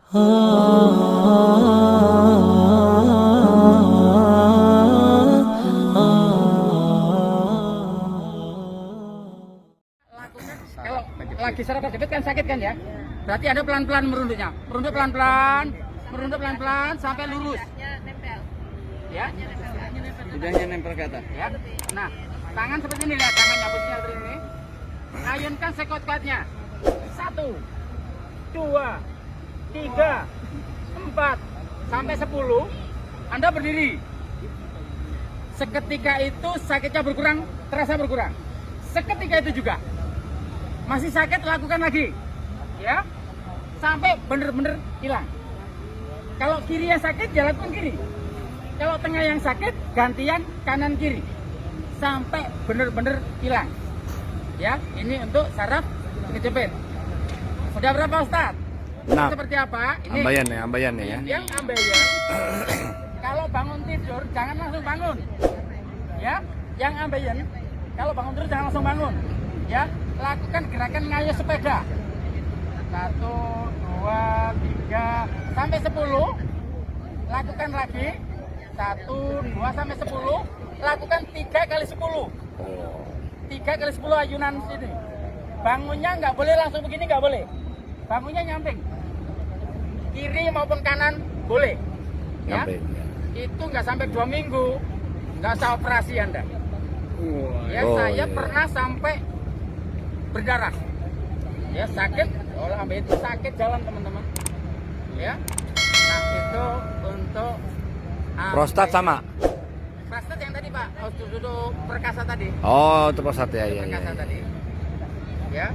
Kalau lagi saraf kejepit kan sakit kan ya? Berarti Anda pelan-pelan merunduknya. Merunduk pelan-pelan, sampai lurus. Ya. Lidahnya nempel ke atas. Ya. Nah, tangan seperti ini lihat, tangannya posisinya seperti ini. Ayunkan sekuat-kuatnya. 1, 2, 3, 4 sampai 10. Anda berdiri. Seketika itu sakitnya berkurang, terasa berkurang. Seketika itu juga. Masih sakit, lakukan lagi. Ya. Sampai benar-benar hilang. Kalau kiri yang sakit, jalankan kiri. Kalau tengah yang sakit, gantian kanan kiri. Sampai benar-benar hilang. Ya, ini untuk saraf kejepit. Sudah berapa Ustaz? Nah, seperti apa? Ini ambayan ya. yang ambeien. Kalau bangun tidur jangan langsung bangun. Ya, yang ambeien kalau bangun tidur jangan langsung bangun. Ya, lakukan gerakan ngayuh sepeda. 1, 2, 3 sampai 10. Lakukan lagi. 1, 2 sampai 10. Lakukan 3 kali 10. 3 kali 10 ayunan sini. Bangunnya nggak boleh langsung begini, nggak boleh. Bangunnya nyamping. Kiri maupun kanan boleh. Ya. Nyamping. Itu nggak sampai 2 minggu, nggak usah operasi Anda. Ya, saya pernah sampai berdarah. Ya, sakit. Kalau ambil itu sakit jalan teman-teman. Ya. Nah, itu untuk Prostat sama. prostat yang tadi Pak, duduk perkasa tadi. Oh, itu prostat ya. Perkasa tadi. Ya.